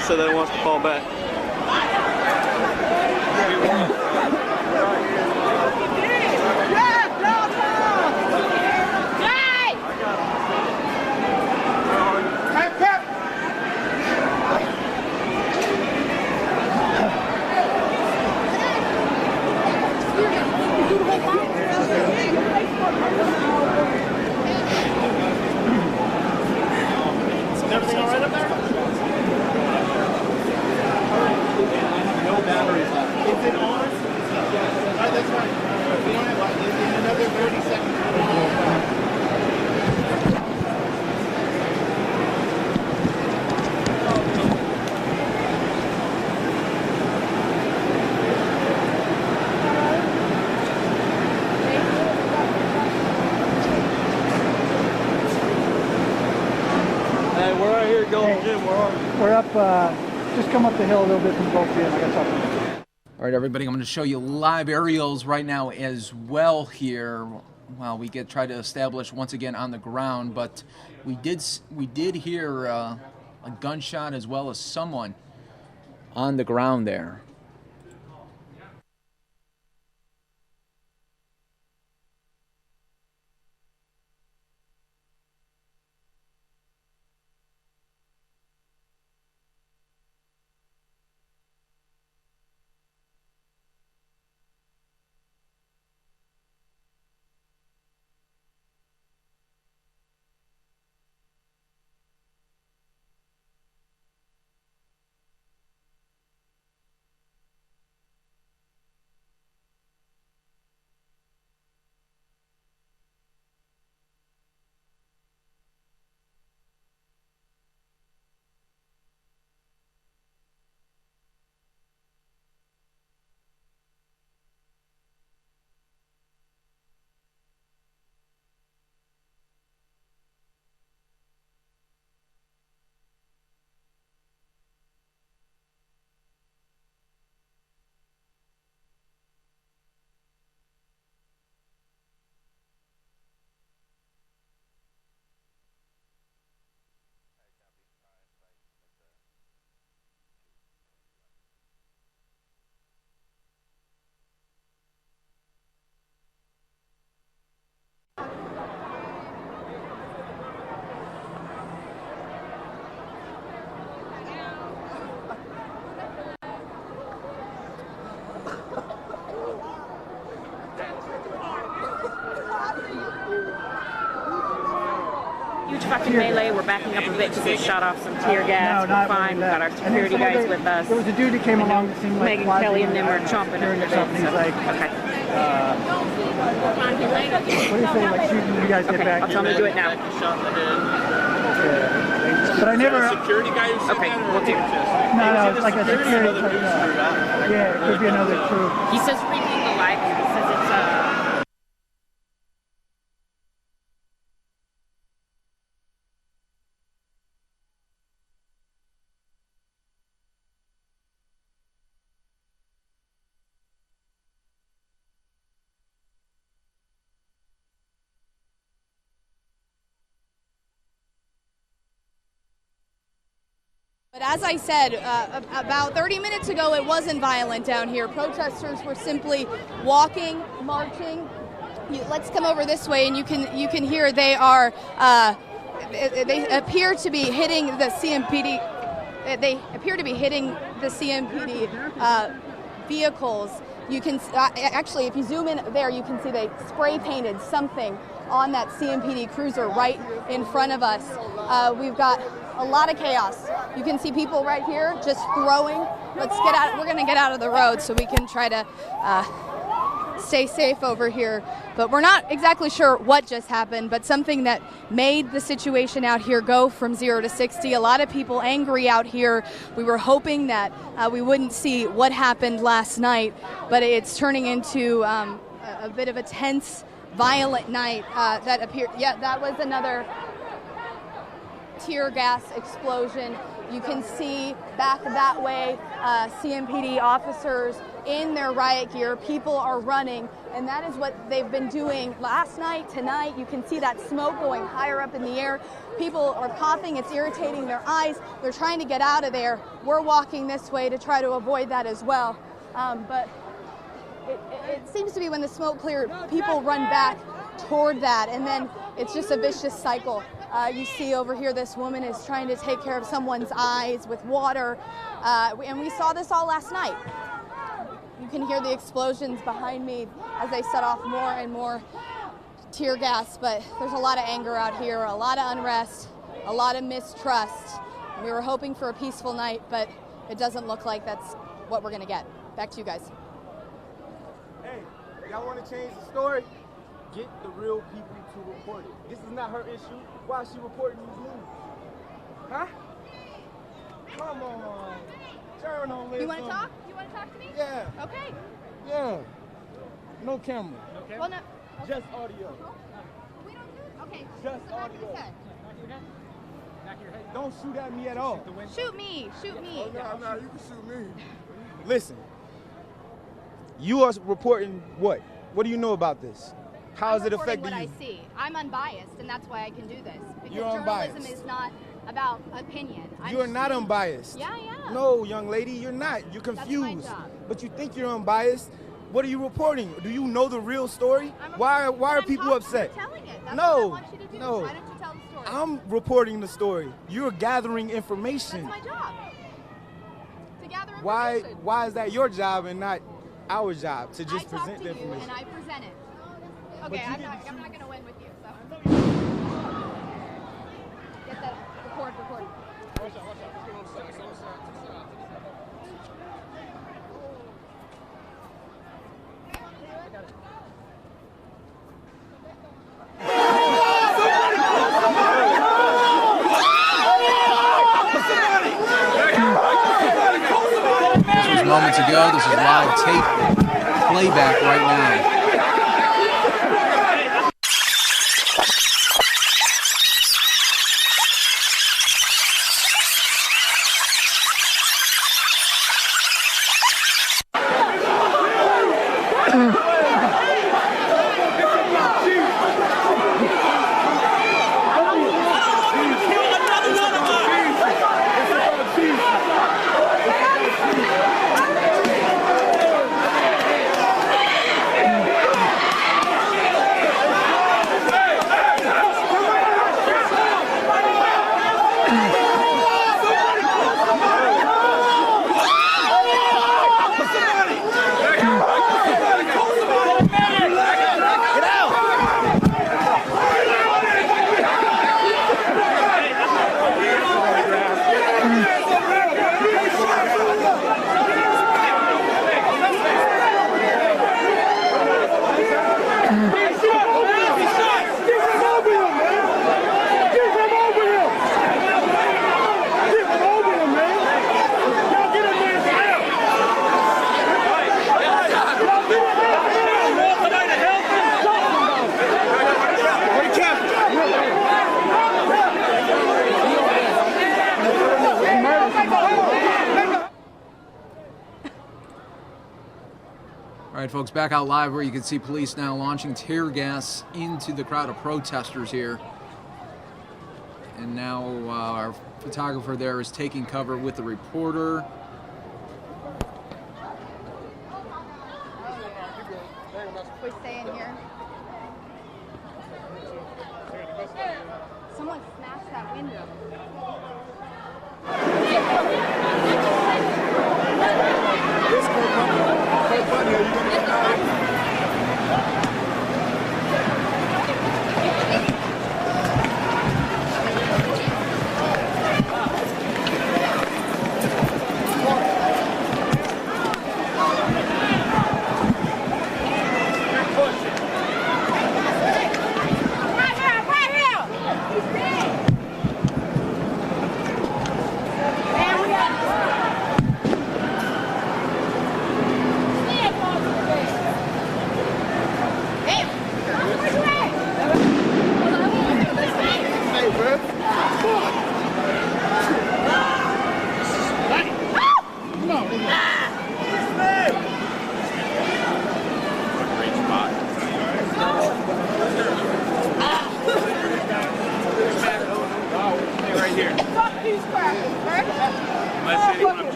they said they want us to fall back. Everything all right up there? No batteries left. Is it on? Alright, that's fine. We don't have in another 30 seconds. We're up, just come up the hill a little bit from the boat field. I got something. All right, everybody, I'm going to show you live aerials right now as well here. While we try to establish once again on the ground, but we did hear a gunshot as well as someone on the ground there. Huge fucking melee. We're backing up a bit because they shot off some tear gas. We're fine. We've got our security guys with us. There was a dude that came along that seemed like Megan Kelly and them are chomping at the bit. He's like, okay. What do you say, like shooting you guys get back? I'll tell him to do it now. But I never. Security guy who okay, we'll do it. No, it's like a security. Yeah, it could be another crew. He says repeat the live. He says it's But as I said, about 30 minutes ago, it wasn't violent down here. Protesters were simply walking, marching. Let's come over this way, and you can hear they are. They appear to be hitting the CMPD. They appear to be hitting the CMPD vehicles. You can actually, if you zoom in there, you can see they spray painted something on that CMPD cruiser right in front of us. We've got a lot of chaos. You can see people right here just throwing. Let's get out. We're going to get out of the road so we can try to stay safe over here. But we're not exactly sure what just happened, but something that made the situation out here go from 0 to 60. A lot of people angry out here. We were hoping that we wouldn't see what happened last night, but it's turning into a bit of a tense, violent night that appeared. Yeah, that was another tear gas explosion. You can see back that way CMPD officers in their riot gear. People are running, and that is what they've been doing last night, tonight. You can see that smoke going higher up in the air. People are coughing, it's irritating their eyes. They're trying to get out of there. We're walking this way to try to avoid that as well. But it seems to be when the smoke cleared, people run back toward that, and then it's just a vicious cycle. You see over here, this woman is trying to take care of someone's eyes with water, and we saw this all last night. You can hear the explosions behind me as they set off more and more tear gas, but there's a lot of anger out here, a lot of unrest, a lot of mistrust. We were hoping for a peaceful night, but it doesn't look like that's what we're gonna get. Back to you guys. Hey, y'all wanna change the story? Get the real people to report it. This is not her issue. Why is she reporting these news? Huh? Come on. Journalism. You wanna talk? You wanna talk to me? Yeah. Okay. Yeah. No camera. Okay. Well, no. Okay. Just audio. We don't do it. Okay. Just Back of audio. his head. Don't shoot at me at all. Shoot me. Shoot me. No, you can shoot me. Listen. You are reporting what? What do you know about this? How is it affecting what you? I see. I'm unbiased, and that's why I can do this. Because You're journalism unbiased. is not about opinion. You are not unbiased. Yeah, I am. No, young lady, you're not. You're confused. job. But you think you're unbiased. What are you reporting? Do you know the real story? Why are people upset? I'm telling it. That's No, what I want you to do. no. Why don't you tell the story? I'm reporting the story. You're gathering information. That's my job. To gather Why information. is that your job and not our job to just I talk present to the you information? and I present it. But Okay, you I'm not didn't- going to win with you. So. Get that. Record. This was moments ago. This is live tape playback right now. All right, folks, back out live where you can see police now launching tear gas into the crowd of protesters here. And now our photographer there is taking cover with the reporter. We stay in here. Someone smashed that window.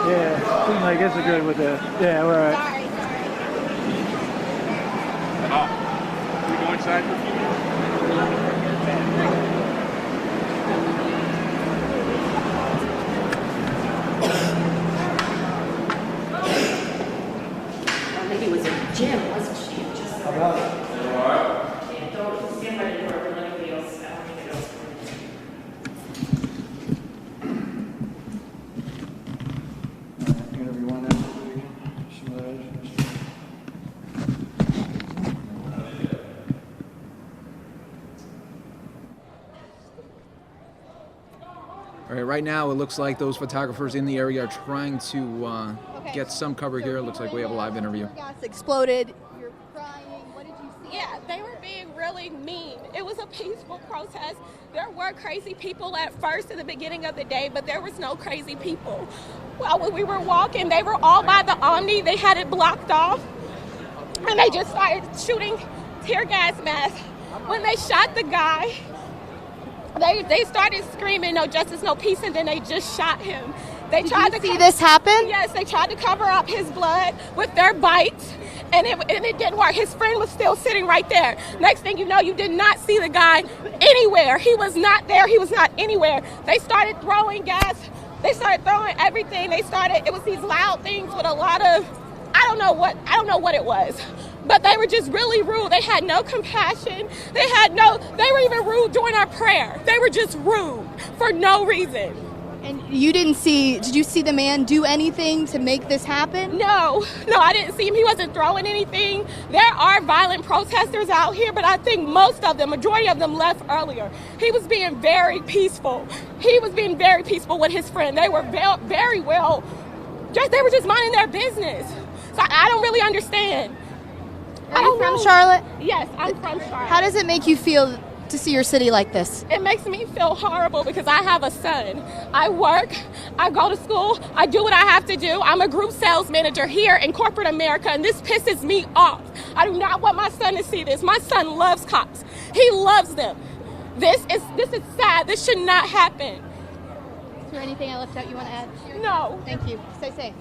Yeah, seems like it's a good with the. Yeah, we're all right. Sorry. Oh, we go inside for a few minutes? Maybe it was a gym, wasn't she? Just don't stand by the door for anybody else. I don't think it else. Whatever you want to do. All right, right now it looks like those photographers in the area are trying to get some cover here. It looks like we have a live interview. Gas exploded. You're crying. What did you see? Yeah, they were being really mean. It was a peaceful protest. There were crazy people at first at the beginning of the day, but there was no crazy people. Well, when we were walking, they were all by the Omni. They had it blocked off, and they just started shooting tear gas masks. When they shot the guy, they started screaming, "No justice, no peace," and then they just shot him. They tried to see this happen? Yes, they tried to cover up his blood with their bites, and it didn't work. His friend was still sitting right there. Next thing you know, you did not see the guy anywhere. He was not there. He was not anywhere. They started throwing gas. They started throwing everything. It was these loud things with a lot of, I don't know what it was. But they were just really rude. They had no compassion. They were even rude during our prayer. They were just rude for no reason. And did you see the man do anything to make this happen? No, I didn't see him. He wasn't throwing anything. There are violent protesters out here, but I think majority of them left earlier. He was being very peaceful. He was being very peaceful with his friend. They were very well, they were just minding their business. So I don't really understand. Are you from Charlotte? Yes, I'm from Charlotte. How does it make you feel to see your city like this? It makes me feel horrible because I have a son. I work, I go to school, I do what I have to do. I'm a group sales manager here in corporate America, and this pisses me off. I do not want my son to see this. My son loves cops. He loves them. This is sad. This should not happen. Is there anything I left out you want to add? No. Thank you. Stay safe.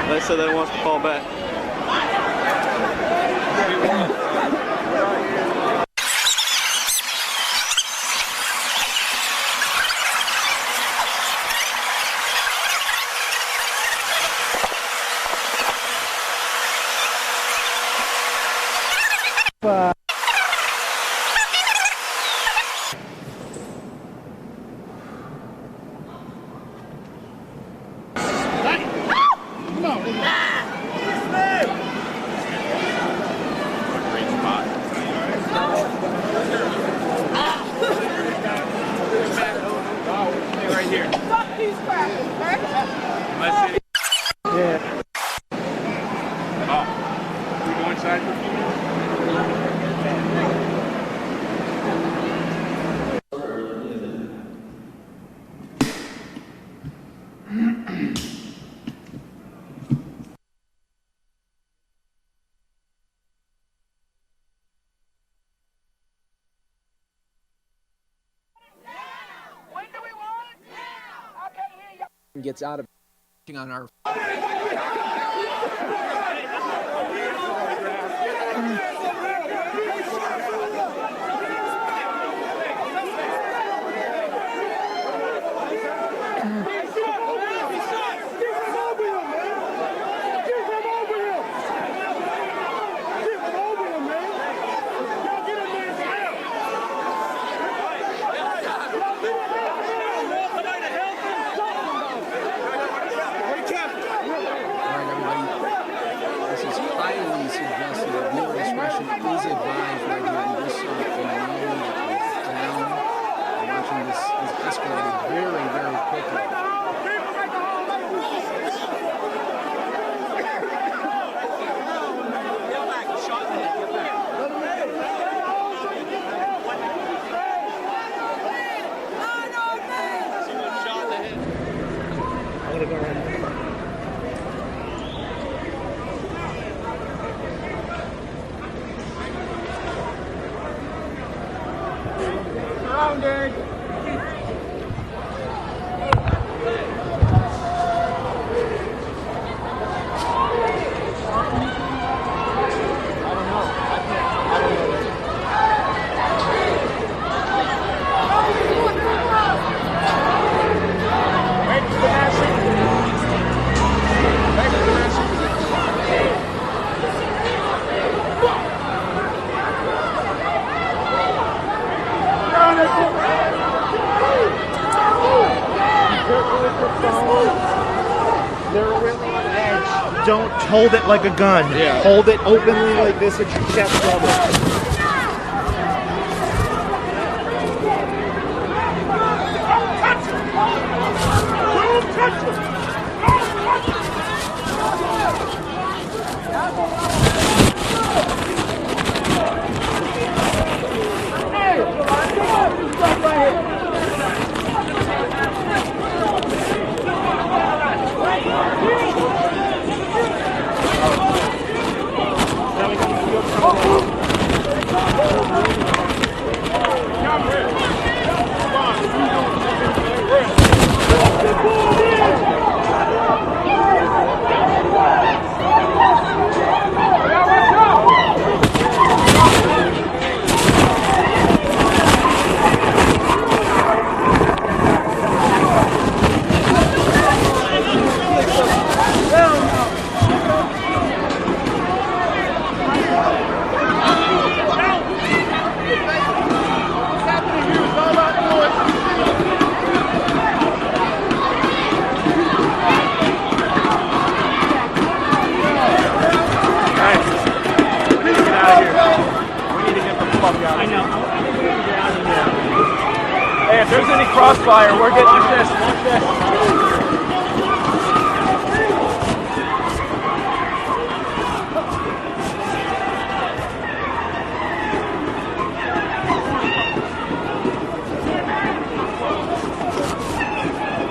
They said they want us to fall back. Gets out of on our escalated very, very quickly. Surrounded. Don't hold it like a gun. Yeah. Hold it openly like this at your chest level. Don't touch it! Hey, if there's any crossfire, we're getting this. Watch this.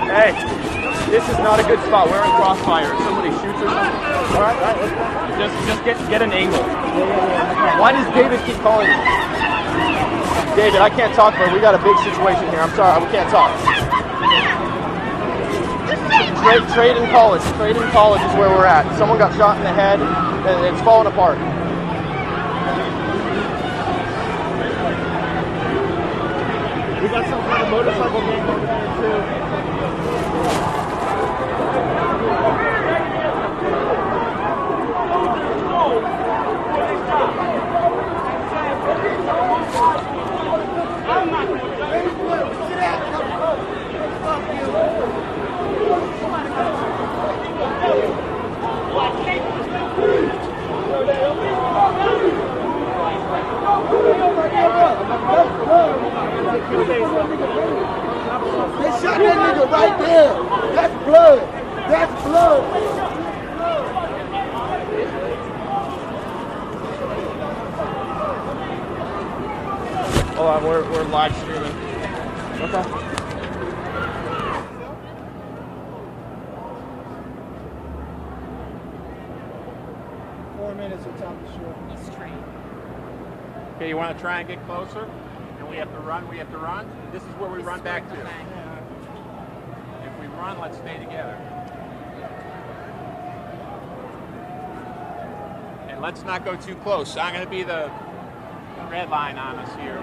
Hey, this is not a good spot. We're in crossfire. If somebody shoots or something. All right, let's go. Just get an angle. Why does David keep calling you? David, I can't talk, but we got a big situation here. I'm sorry, we can't talk. Trade in college. Trade in college is where we're at. Someone got shot in the head, and it's falling apart. We got some kind of motorcycle gang over there too. They shot that nigga right there. That's blood. That's blood. Hold on, we're live streaming. Okay. Okay, you want to try and get closer? And we have to run, This is where we run back to. If we run, let's stay together. And let's not go too close. I'm going to be the red line on us here.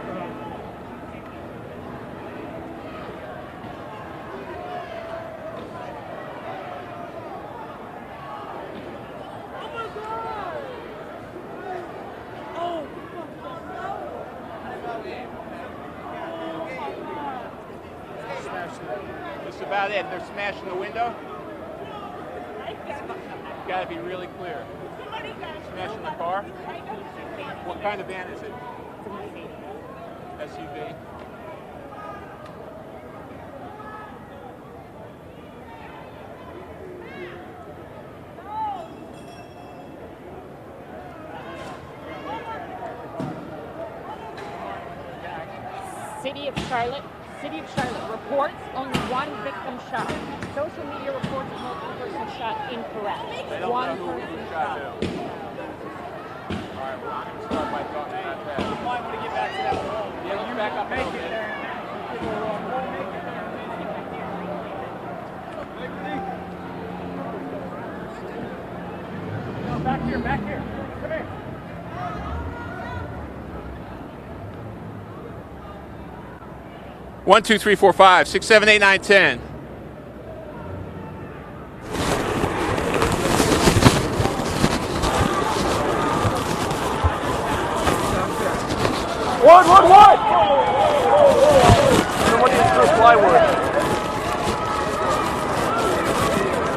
That's about it. They're smashing the window. Got to be really clear. Smashing the car. What kind of van is it? SUV. City of Charlotte reports only one victim shot. Social media reports a multiple person shot incorrect. They don't know who shot who. All right, well, I'm going to start by talking about that. You might want to get back to that road. Yeah, let's back up a little bit. No, back here. Come here. 1, 2, 3, 4, 5, 6, 7, 8, 9, 10. One! Somebody just threw plywood.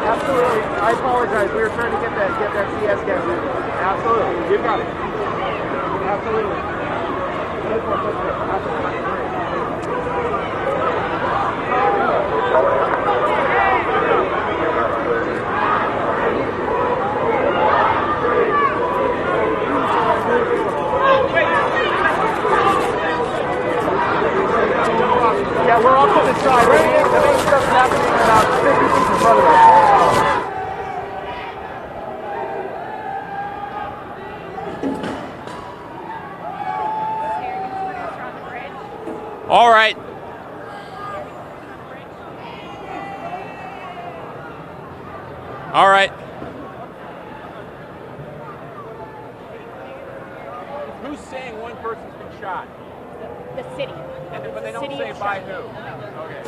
Absolutely. I apologize. We were trying to get that CS gas in. Absolutely. You got it. Absolutely. Yeah, we're off to the side. The main stuff's happening about 50 feet in front of us. All right. All right. Who's saying one person's been shot? The city. But they don't say by who. Okay.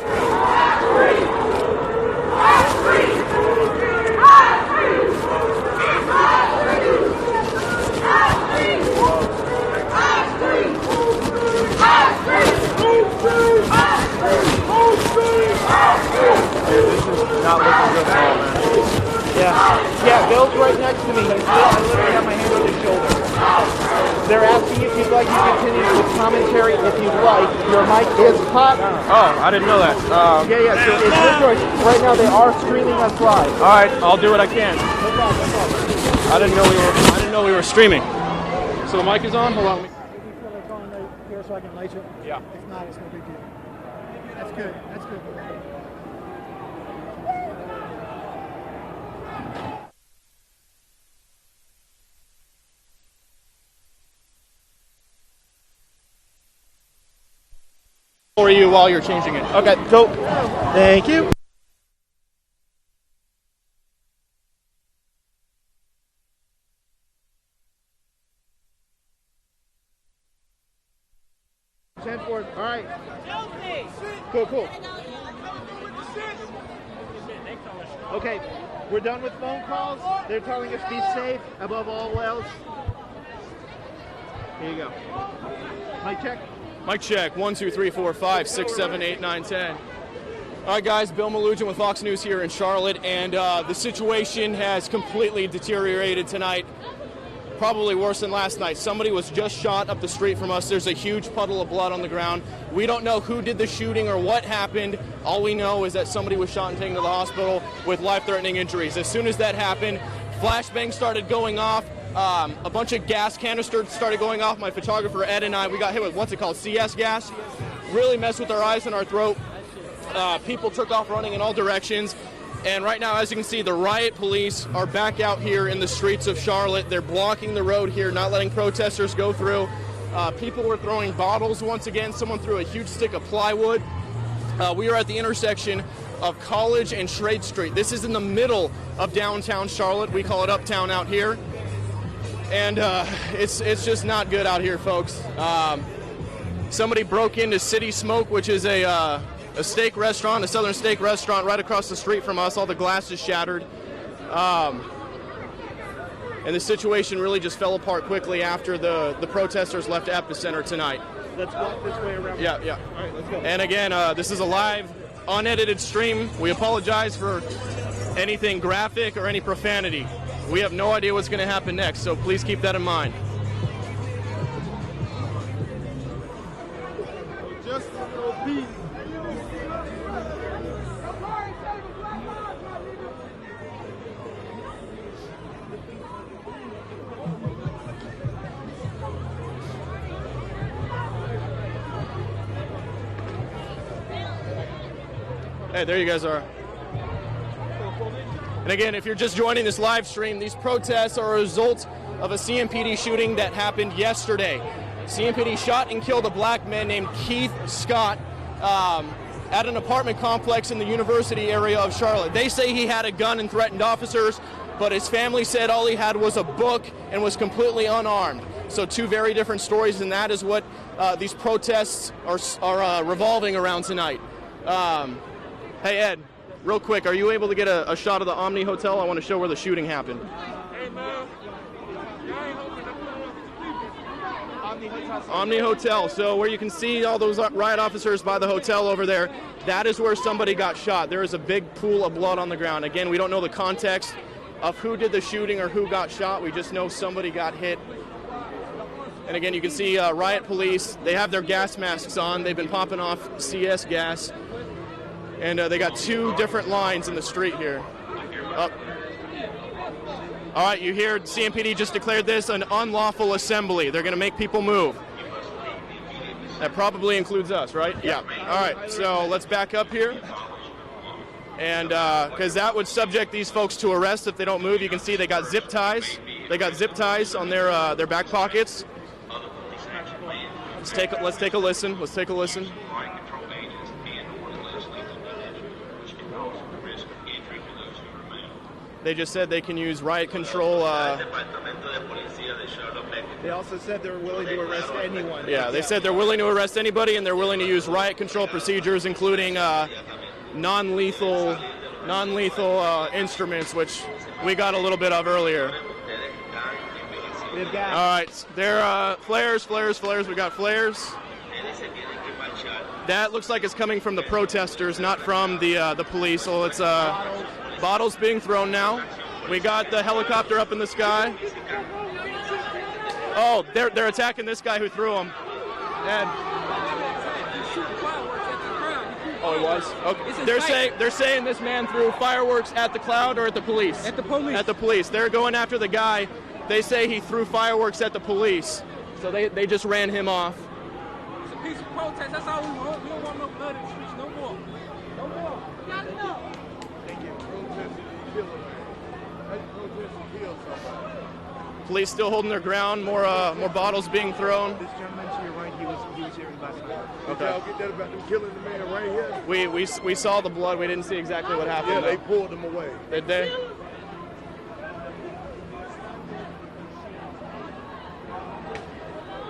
Dude, this is not looking good at all, man. Yeah, Bill's right next to me. I literally have my hand on his shoulder. They're asking if you'd like to continue with commentary if you'd like. Your mic is hot. Oh, I didn't know that. Yeah, so it's your choice. Right now they are streaming us live. All right, I'll do what I can. No problem. I didn't know we were streaming. So the mic is on? Hold on. Maybe feel like going right here so I can light you? Yeah. If not, it's no big deal. That's good. That's good. For you while you're changing it. Okay, dope. Thank you. 10-4. All right. Cool. Okay, we're done with phone calls. They're telling us be safe above all else. Here you go. Mic check. Mic check. 1, 2, 3, 4, 5, 6, 7, 8, 9, 10. All right, guys. Bill Malugin with Fox News here in Charlotte, and the situation has completely deteriorated tonight. Probably worse than last night. Somebody was just shot up the street from us. There's a huge puddle of blood on the ground. We don't know who did the shooting or what happened. All we know is that somebody was shot and taken to the hospital with life-threatening injuries. As soon as that happened, flashbangs started going off. A bunch of gas canisters started going off. My photographer Ed and I, we got hit with, what's it called, CS gas? Really messed with our eyes and our throat. People took off running in all directions. And right now, as you can see, the riot police are back out here in the streets of Charlotte. They're blocking the road here, not letting protesters go through. People were throwing bottles once again. Someone threw a huge stick of plywood. We are at the intersection of College and Trade Street. This is in the middle of downtown Charlotte. We call it Uptown out here. And it's just not good out here, folks. Somebody broke into City Smoke, which is a steak restaurant, a southern steak restaurant right across the street from us. All the glass is shattered. And the situation really just fell apart quickly after the protesters left Epicenter tonight. Let's walk this way around. Yeah. All right, let's go. And again, this is a live, unedited stream. We apologize for anything graphic or any profanity. We have no idea what's going to happen next, so please keep that in mind. Just a little beat. Hey, there you guys are. And again, if you're just joining this live stream, these protests are a result of a CMPD shooting that happened yesterday. CMPD shot and killed a black man named Keith Scott at an apartment complex in the university area of Charlotte. They say he had a gun and threatened officers, but his family said all he had was a book and was completely unarmed. So two very different stories, and that is what these protests are revolving around tonight. Hey, Ed, real quick, are you able to get a shot of the Omni Hotel? I want to show where the shooting happened. Hey, man. Omni Hotel. So where you can see all those riot officers by the hotel over there, that is where somebody got shot. There is a big pool of blood on the ground. Again, we don't know the context of who did the shooting or who got shot. We just know somebody got hit. And again, you can see riot police. They have their gas masks on. They've been popping off CS gas. And they got two different lines in the street here. All right, you hear CMPD just declared this an unlawful assembly. They're going to make people move. That probably includes us, right? Yeah. All right, so let's back up here. And because that would subject these folks to arrest if they don't move. You can see they got zip ties. They got zip ties on their back pockets. Let's take a listen. Let's take a listen. They just said they can use riot control. They also said they're willing to arrest anyone. Yeah, they said they're willing to arrest anybody, and they're willing to use riot control procedures, including non-lethal instruments, which we got a little bit of earlier. We have gas. All right, they're flares. We got flares. That looks like it's coming from the protesters, not from the police. So it's bottles being thrown now. We got the helicopter up in the sky. Oh, they're attacking this guy who threw them. And oh, he was. Okay. They're saying this man threw fireworks at the crowd or at the police. At the police. At the police. They're going after the guy. They say he threw fireworks at the police. So they just ran him off. It's a peaceful protest. That's all we want. We don't want no blood in the streets no more. No more. Thank you. Police still holding their ground. More bottles being thrown. This gentleman to your right, he was here last night. Okay. Y'all get that about them killing the man right here? We saw the blood. We didn't see exactly what happened. Yeah, they pulled him away. Did they?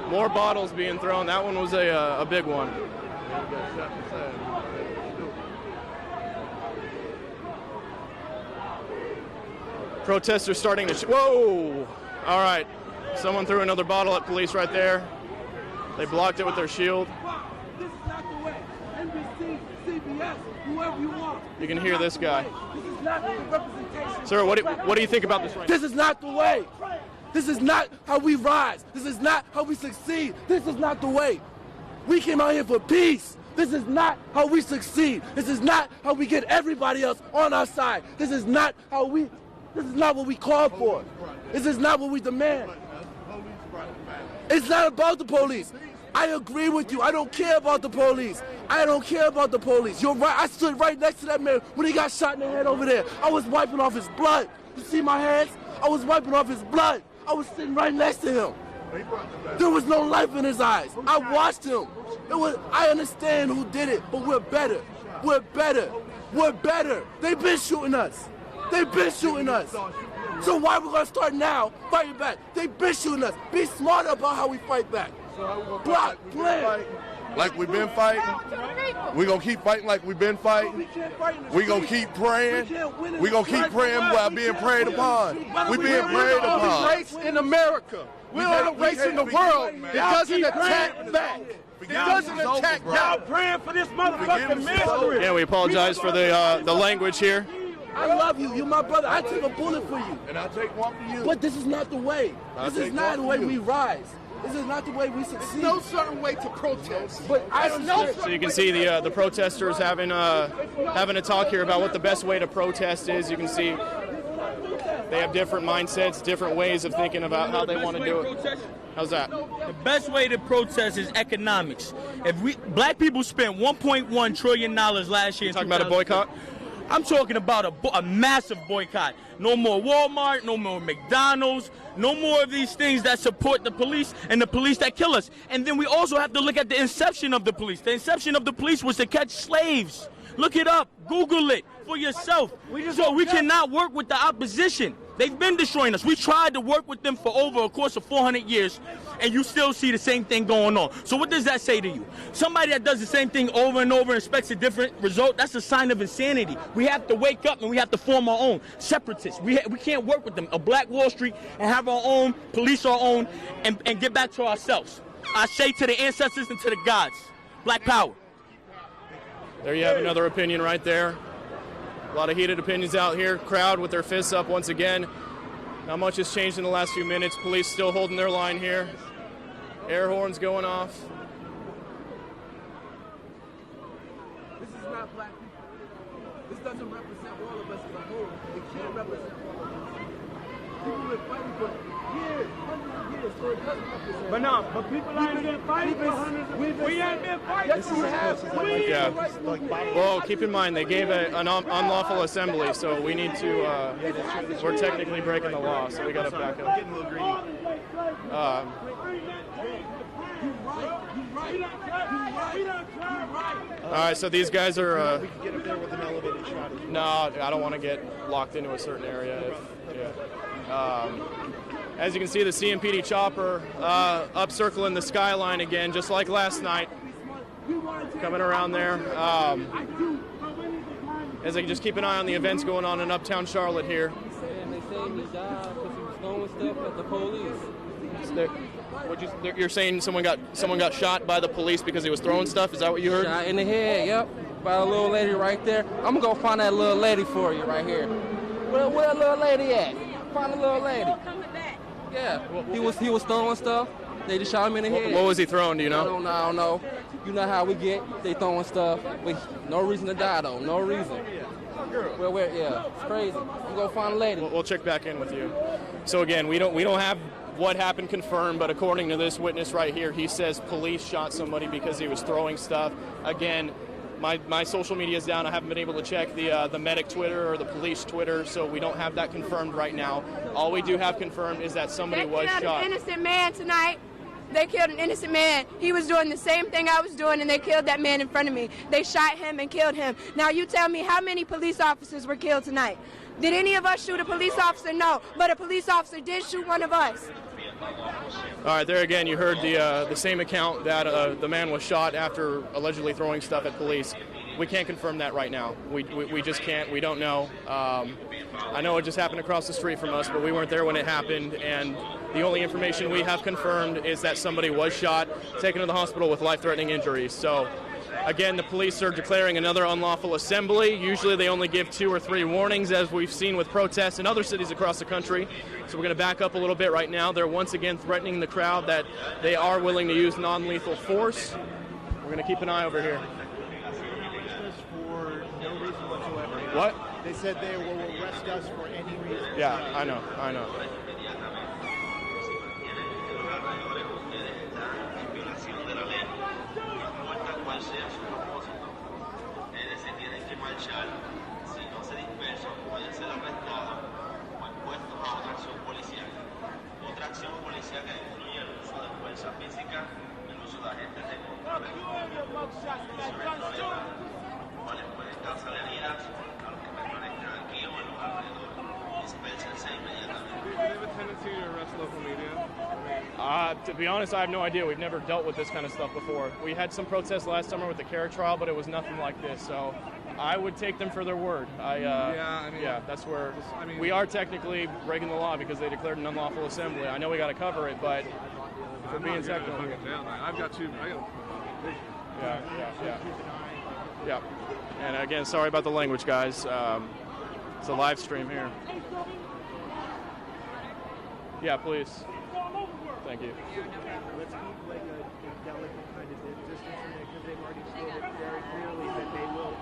More bottles being thrown. That one was a big one. Protesters starting to whoa! All right, someone threw another bottle at police right there. They blocked it with their shield. This is not the way. NBC, CBS, whoever you want. You can hear this guy. This is not the representation. Sir, what do you think about this right now? This is not the way. This is not how we rise. This is not how we succeed. This is not the way. We came out here for peace. This is not how we succeed. This is not how we get everybody else on our side. This is not what we call for. This is not what we demand. It's not about the police. I agree with you. I don't care about the police. I don't care about the police. You're right. I stood right next to that man when he got shot in the head over there. I was wiping off his blood. You see my hands? I was wiping off his blood. I was sitting right next to him. There was no life in his eyes. I watched him. I understand who did it, but we're better. We're better. We're better. They've been shooting us. They've been shooting us. So why are we going to start now fighting back? They've been shooting us. Be smarter about how we fight back. Block, plan. Like we've been fighting. We're going to keep fighting like we've been fighting. We're going to keep praying. We're going to keep praying while being preyed upon. We're being preyed upon. Race in America. We're on a race in the world. It doesn't attack back. It doesn't attack back. Y'all praying for this motherfucking ministry. Yeah, we apologize for the language here. I love you. You're my brother. I take a bullet for you. And I'll take one for you. But this is not the way. This is not the way we rise. This is not the way we succeed. There's no certain way to protest. But I don't know. So you can see the protesters having a talk here about what the best way to protest is. You can see they have different mindsets, different ways of thinking about how they want to do it. How's that? The best way to protest is economics. Black people spent $1.1 trillion last year. You talking about a boycott? I'm talking about a massive boycott. No more Walmart, no more McDonald's, no more of these things that support the police and the police that kill us. And then we also have to look at the inception of the police. The inception of the police was to catch slaves. Look it up. Google it for yourself. So we cannot work with the opposition. They've been destroying us. We tried to work with them for over a course of 400 years, and you still see the same thing going on. So what does that say to you? Somebody that does the same thing over and over and expects a different result, that's a sign of insanity. We have to wake up and we have to form our own separatists. We can't work with them, a Black Wall Street, and have our own, police our own, and get back to ourselves. I say to the ancestors and to the gods, Black power. There you have another opinion right there. A lot of heated opinions out here. Crowd with their fists up once again. Not much has changed in the last few minutes. Police still holding their line here. Air horns going off. This is not black people. This doesn't represent all of us as a whole. It can't represent all of us. People have been fighting for years, hundreds of years, so it doesn't represent. But no, but people ain't been fighting for hundreds of years. We ain't been fighting. Yes, we have. Yeah. Well, keep in mind, they gave an unlawful assembly, so we need to, we're technically breaking the law, so we got to back up. All right, so these guys are, no, I don't want to get locked into a certain area. As you can see, the CMPD chopper up circling the skyline again, just like last night. Coming around there. As I just keep an eye on the events going on in Uptown Charlotte here. And they say he died because he was throwing stuff at the police. You're saying someone got shot by the police because he was throwing stuff? Is that what you heard? Shot in the head, yep. By a little lady right there. I'm gonna go find that little lady for you right here. Where that little lady at? Find the little lady. Yeah, he was throwing stuff. They just shot him in the head. What was he throwing? Do you know? I don't know. You know how we get. They throwing stuff. No reason to die though. No reason. Well, yeah, it's crazy. I'm gonna find a lady. We'll check back in with you. So again, we don't have what happened confirmed, but according to this witness right here, he says police shot somebody because he was throwing stuff. Again, my social media is down. I haven't been able to check the medic Twitter or the police Twitter, so we don't have that confirmed right now. All we do have confirmed is that somebody was shot. They killed an innocent man tonight. They killed an innocent man. He was doing the same thing I was doing, and they killed that man in front of me. They shot him and killed him. Now you tell me how many police officers were killed tonight? Did any of us shoot a police officer? No, but a police officer did shoot one of us. All right, there again, you heard the same account that the man was shot after allegedly throwing stuff at police. We can't confirm that right now. We just can't. We don't know. I know it just happened across the street from us, but we weren't there when it happened, and the only information we have confirmed is that somebody was shot, taken to the hospital with life-threatening injuries. So, again, the police are declaring another unlawful assembly. Usually they only give 2 or 3 warnings, as we've seen with protests in other cities across the country. So we're going to back up a little bit right now. They're once again threatening the crowd that they are willing to use non-lethal force. We're going to keep an eye over here. For no reason whatsoever. What? They said they will arrest us for any reason. Yeah, I know. To be honest, I have no idea. We've never dealt with this kind of stuff before. We had some protests last summer with the Carrick trial, but it was nothing like this. So I would take them for their word. That's where we are technically breaking the law because they declared an unlawful assembly. I know we got to cover it, but for being technical, I've got two. Yeah. And again, sorry about the language, guys. It's a live stream here. Yeah, please. Thank you. Let's keep like a delicate kind of distance from it because they've already stated very clearly that they will.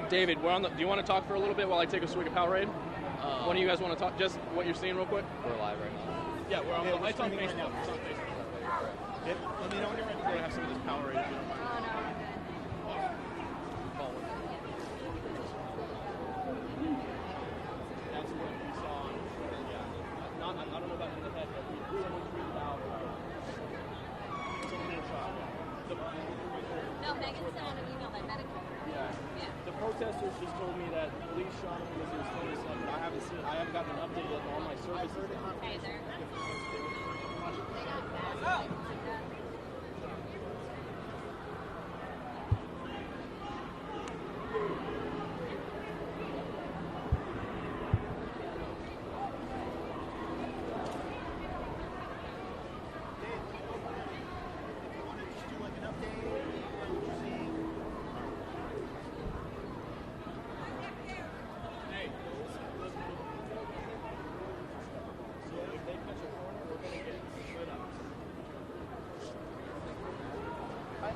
David, do you want to talk for a little bit while I take a swig of Powerade? One of you guys want to talk? Just what you're seeing real quick? We're live right now. Yeah, we're on Facebook. It's on Facebook. Let me know when you're ready to have some of this Powerade. If you don't mind. That's what we saw. I don't know about in the head, but someone tweeted out someone in trial. No, Megan sent out an email that medical. Yeah. The protesters just told me that police shot him because he was throwing stuff, but I haven't gotten an update yet on my services. Okay, there.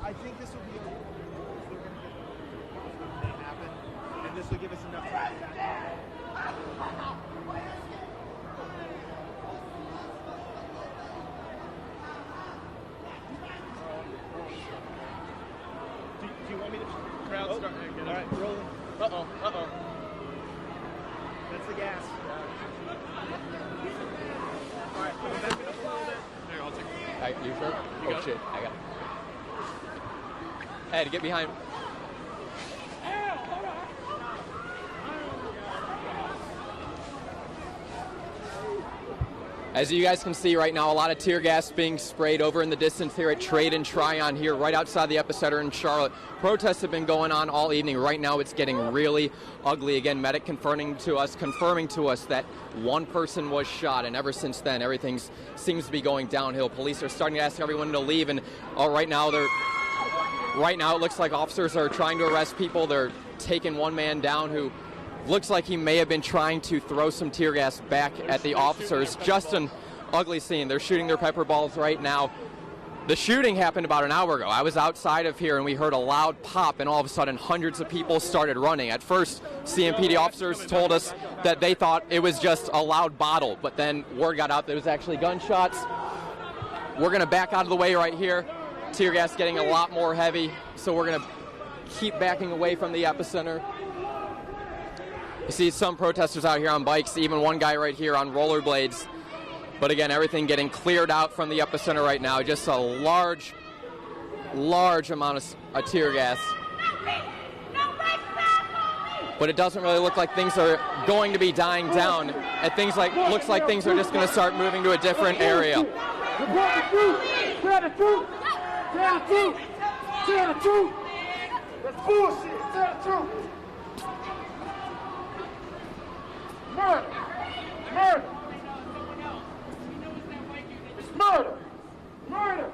I think this will be a little if they're going to get they happen, and this will give us enough time to back Do you want me to crowd start? All right, rolling. Uh-oh. That's the gas. All right, back it up a little bit. Here, I'll take it. You sure? You got shit, I got it. Ed, get behind. As you guys can see right now, a lot of tear gas being sprayed over in the distance here at Trade and Tryon here right outside the epicenter in Charlotte. Protests have been going on all evening. Right now it's getting really ugly. Again, medic confirming to us that one person was shot, and ever since then everything seems to be going downhill. Police are starting to ask everyone to leave, and right now it looks like officers are trying to arrest people. They're taking one man down who looks like he may have been trying to throw some tear gas back at the officers. Just an ugly scene. They're shooting their pepper balls right now. The shooting happened about an hour ago. I was outside of here and we heard a loud pop, and all of a sudden hundreds of people started running. At first, CMPD officers told us that they thought it was just a loud bottle, but then word got out that it was actually gunshots. We're going to back out of the way right here. Tear gas getting a lot more heavy, so we're going to keep backing away from the epicenter. You see some protesters out here on bikes, even one guy right here on rollerblades. But again, everything getting cleared out from the epicenter right now. Just a large amount of tear gas. but it doesn't really look like things are going to be dying down. And looks like things are just going to start moving to a different area. Report the truth! Tell the truth! Tell the truth! Tell the truth! That's bullshit! Tell the truth! Murder! Murder! It's murder! Murder!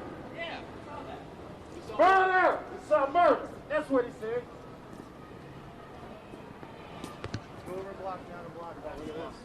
Burn out! It's a murder! That's what he said. Go over a block, down a block, back. Look at this.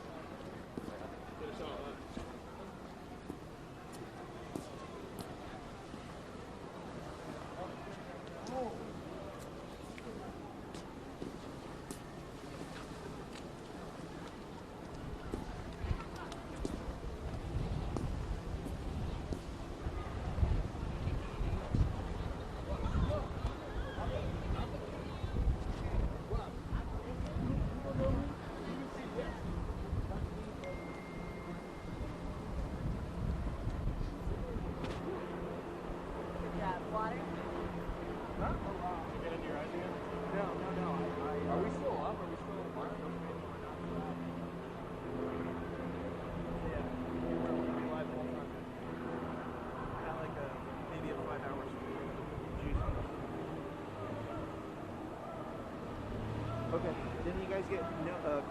Okay. Didn't you guys get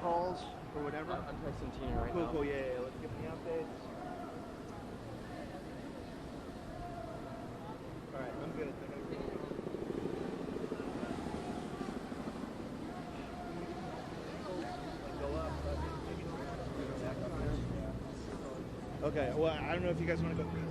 calls or whatever? I'm texting Tina right now. Cool, yeah. Let's give them the updates. Alright, I'm good. Okay, well, I don't know if you guys want to go through this.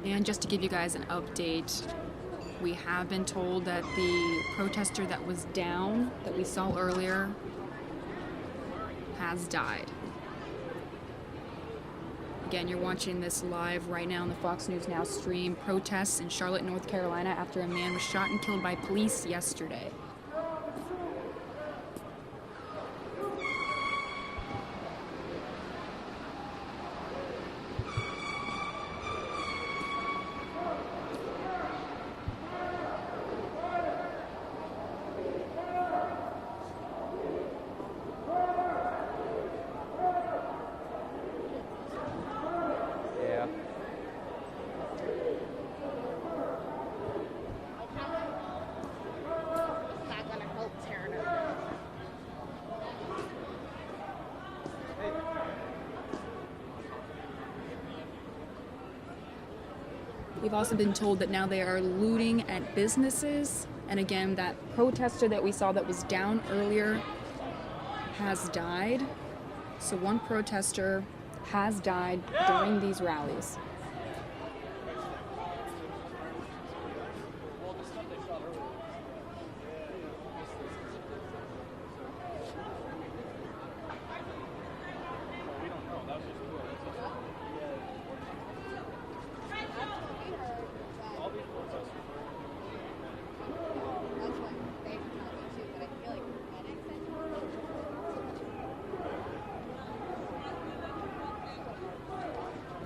And just to give you guys an update, we have been told that the protester that was down, that we saw earlier, has died. Again, you're watching this live right now on the Fox News Now stream. Protests in Charlotte, North Carolina after a man was shot and killed by police yesterday. We've also been told that now they are looting at businesses. And again, that protester that we saw that was down earlier has died. So one protester has died during these rallies.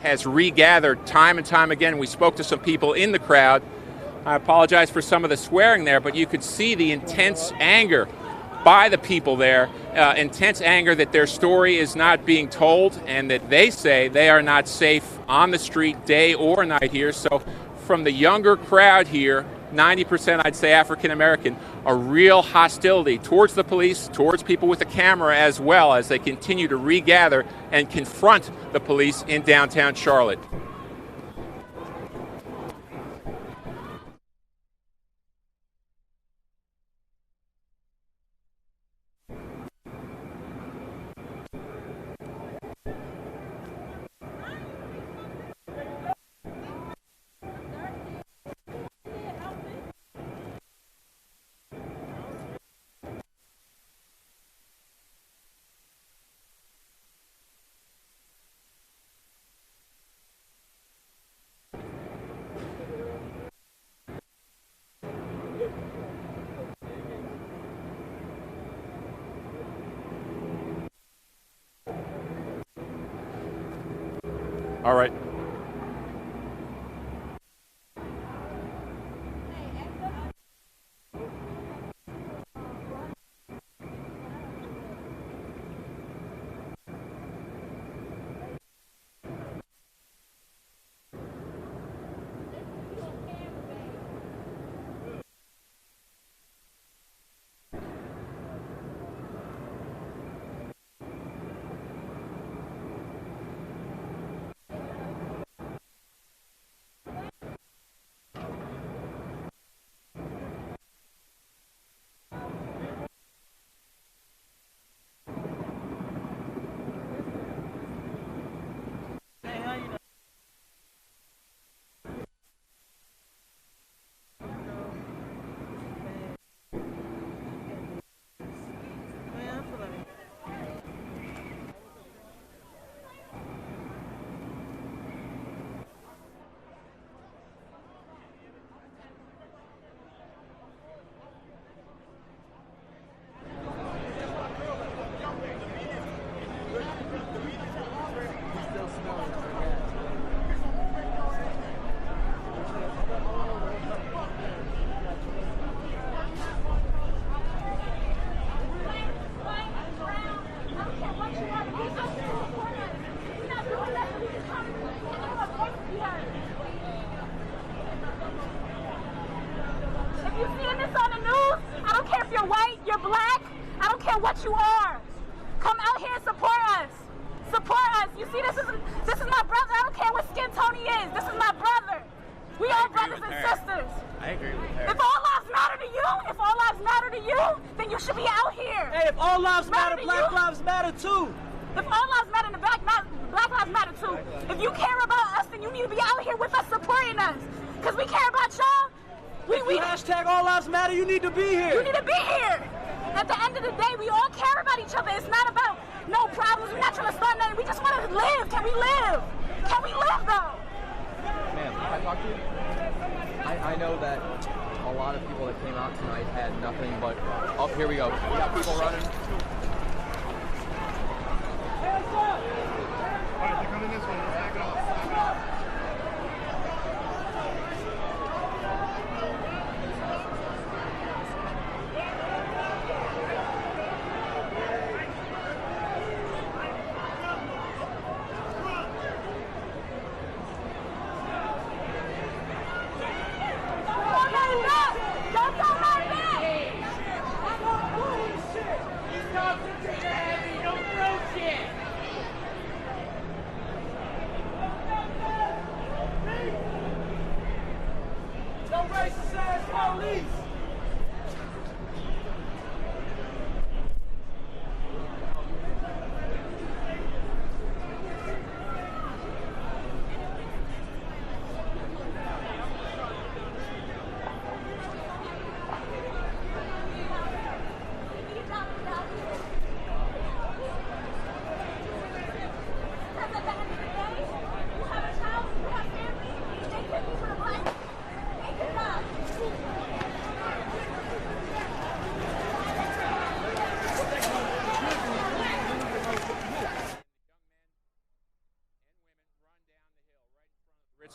Has regathered time and time again. We spoke to some people in the crowd. I apologize for some of the swearing there, but you could see the intense anger by the people there, intense anger that their story is not being told and that they say they are not safe on the street day or night here. So from the younger crowd here, 90% I'd say African American, a real hostility towards the police, towards people with a camera as well, as they continue to regather and confront the police in downtown Charlotte. All right. what you are. Come out here and support us. Support us. You see, this is my brother. I don't care what skin tone he is. This is my brother. We all brothers and sisters. I agree with her. If all lives matter to you, then you should be out here. Hey, if all lives matter, Black Lives Matter too. If all lives matter, then Black Lives Matter too. If you care about us, then you need to be out here with us, supporting us. Because we care about y'all. If you hashtag all lives matter, you need to be here. You need to be here. At the end of the day, we all care about each other. It's not about no problems. We're not trying to start nothing. We just want to live. Can we live? Can we live, though? Ma'am, can I talk to you? I know that a lot of people that came out tonight had nothing but... Oh, here we go. We got people running. All right, they're coming this way. Let's back it off.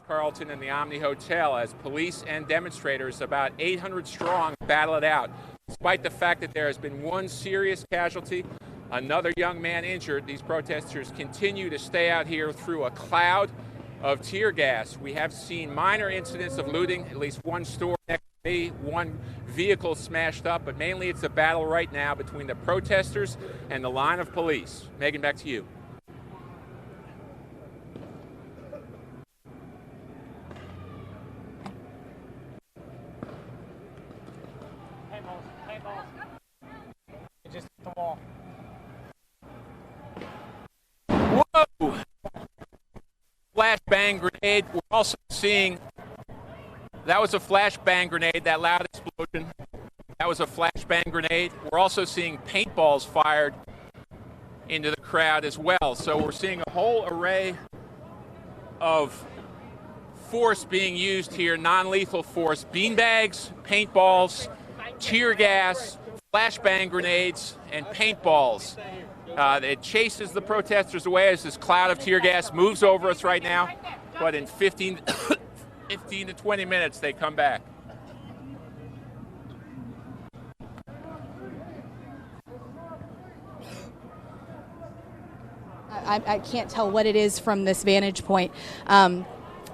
Carlton and the Omni Hotel as police and demonstrators, about 800 strong, battle it out. Despite the fact that there has been one serious casualty, another young man injured, these protesters continue to stay out here through a cloud of tear gas. We have seen minor incidents of looting, at least one store next to me, one vehicle smashed up, but mainly it's a battle right now between the protesters and the line of police. Megan, back to you. Just the wall. Whoa! Flashbang grenade. We're also seeing, that was a flashbang grenade, that loud explosion. That was a flashbang grenade. We're also seeing paintballs fired into the crowd as well. So we're seeing a whole array of force being used here, non-lethal force. Beanbags, paintballs, tear gas, flashbang grenades, and paintballs It chases the protesters away as this cloud of tear gas moves over us right now. But in 15 to 20 minutes, they come back. I can't tell what it is from this vantage point.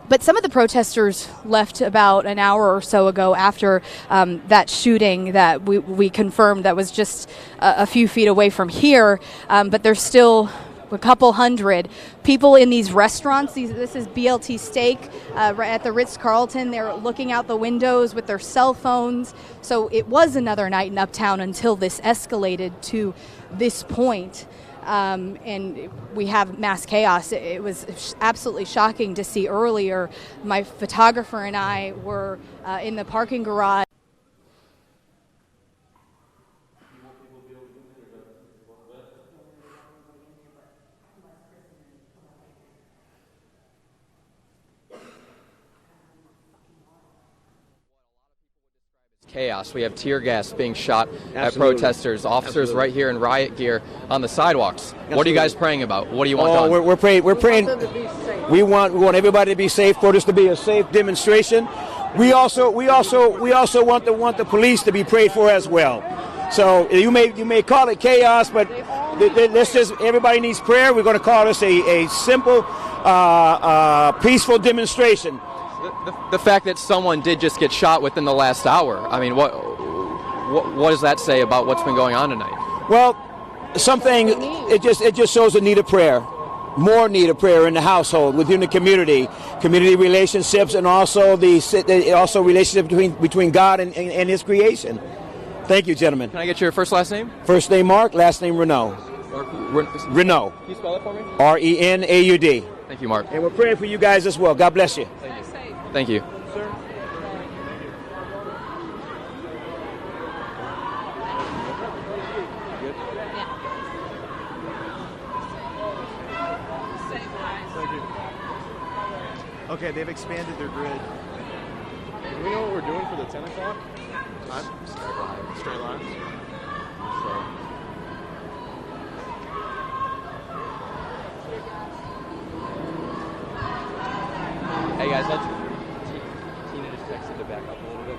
But some of the protesters left about an hour or so ago after that shooting that we confirmed that was just a few feet away from here. But there's still a couple hundred people in these restaurants. This is BLT Steak right at the Ritz-Carlton. They're looking out the windows with their cell phones. So it was another night in Uptown until this escalated to this point. And we have mass chaos. It was absolutely shocking to see earlier. My photographer and I were in the parking garage. Chaos. We have tear gas being shot at protesters, officers right here in riot gear on the sidewalks. What are you guys praying about? What do you want done? We're praying. We want everybody to be safe. For this to be a safe demonstration. We also want the police to be prayed for as well. So you may call it chaos, but let's just, everybody needs prayer. We're going to call this a simple, peaceful demonstration. The fact that someone did just get shot within the last hour, I mean, what does that say about what's been going on tonight? Well, it just shows a need of prayer, more need of prayer in the household, within the community relationships, and also relationship between God and His creation. Thank you, gentlemen. Can I get your first last name? First name Mark, last name Renaud. Renaud. Can you spell it for me? Renaud. Thank you, Mark. And we're praying for you guys as well. God bless you. Thank you. Sir. Okay, they've expanded their grid. Do we know what we're doing for the 10 o'clock? Time? Straight lines. Hey guys, Tina just texted to back up a little bit.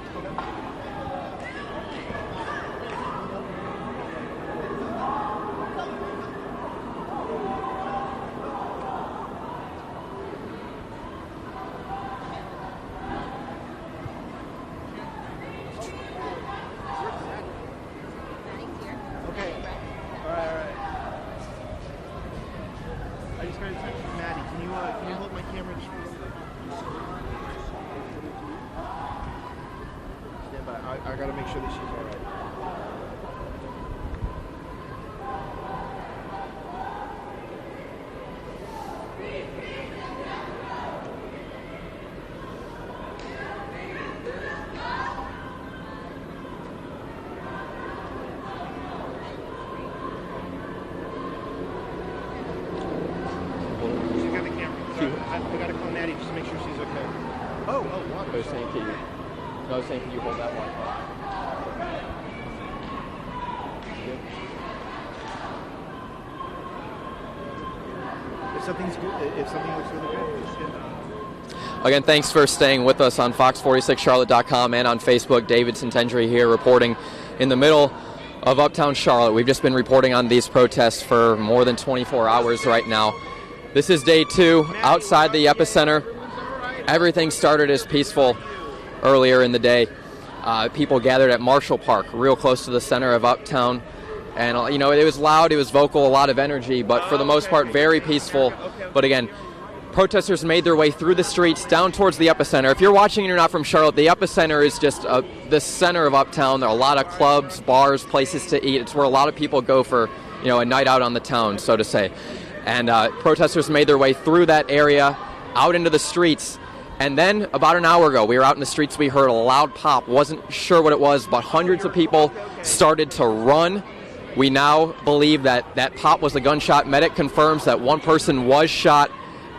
Okay. All right. I just got a text from Maddie. Can you hold my camera just for a second? Stand by. I gotta make sure that she's all right. She's got the camera. I gotta call Maddie just to make sure she's okay. Oh, water. I was saying, can you hold that one? If something looks really good, just get that. Again, thanks for staying with us on Fox46Charlotte.com and on Facebook. David Centendry here reporting in the middle of Uptown Charlotte. We've just been reporting on these protests for more than 24 hours right now. This is day 2 outside the epicenter. Everything started as peaceful earlier in the day. People gathered at Marshall Park, real close to the center of Uptown. And, you know, it was loud, it was vocal, a lot of energy, but for the most part, very peaceful. But again, protesters made their way through the streets down towards the epicenter. If you're watching and you're not from Charlotte, the epicenter is just the center of Uptown. There are a lot of clubs, bars, places to eat. It's where a lot of people go for, you know, a night out on the town, so to say. And protesters made their way through that area, out into the streets. And then about an hour ago, we were out in the streets, we heard a loud pop. Wasn't sure what it was, but hundreds of people started to run. We now believe that that pop was a gunshot. Medic confirms that one person was shot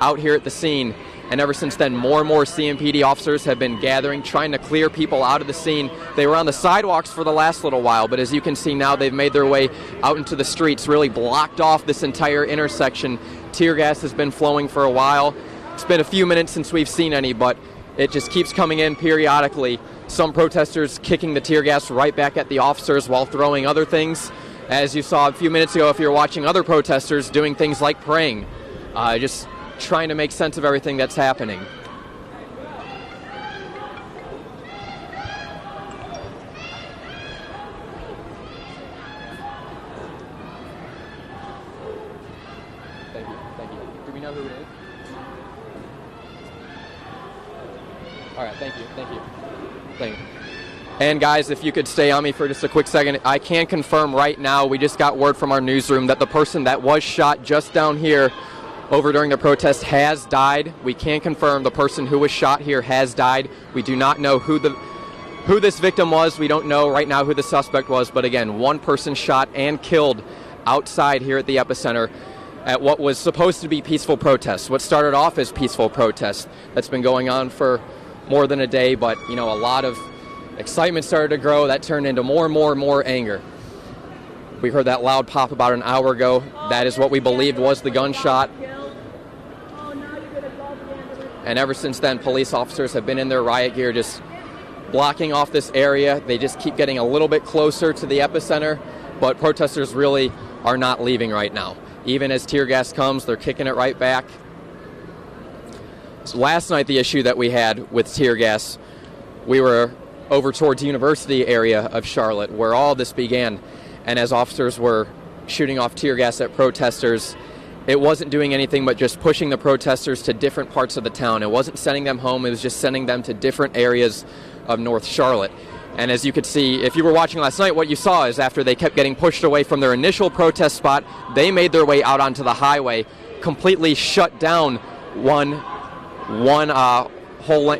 out here at the scene. And ever since then, more and more CMPD officers have been gathering, trying to clear people out of the scene. They were on the sidewalks for the last little while, but as you can see now, they've made their way out into the streets, really blocked off this entire intersection. Tear gas has been flowing for a while. It's been a few minutes since we've seen any, but it just keeps coming in periodically. Some protesters kicking the tear gas right back at the officers while throwing other things. As you saw a few minutes ago, if you're watching other protesters doing things like praying, just trying to make sense of everything that's happening. Thank you. Do we know who it is? All right, thank you. And guys, if you could stay on me for just a quick second, I can confirm right now, we just got word from our newsroom that the person that was shot just down here over during the protest has died. We can confirm the person who was shot here has died. We do not know who this victim was. We don't know right now who the suspect was, but again, one person shot and killed outside here at the epicenter at what was supposed to be peaceful protests. What started off as peaceful protests that's been going on for more than a day, but a lot of excitement started to grow. That turned into more and more anger. We heard that loud pop about an hour ago. That is what we believed was the gunshot. And ever since then, police officers have been in their riot gear just blocking off this area. They just keep getting a little bit closer to the epicenter, but protesters really are not leaving right now. Even as tear gas comes, they're kicking it right back. So last night, the issue that we had with tear gas, we were over towards the university area of Charlotte, where all this began. And as officers were shooting off tear gas at protesters, it wasn't doing anything but just pushing the protesters to different parts of the town. It wasn't sending them home, it was just sending them to different areas of North Charlotte. And as you could see, if you were watching last night, what you saw is after they kept getting pushed away from their initial protest spot, they made their way out onto the highway, completely shut down one whole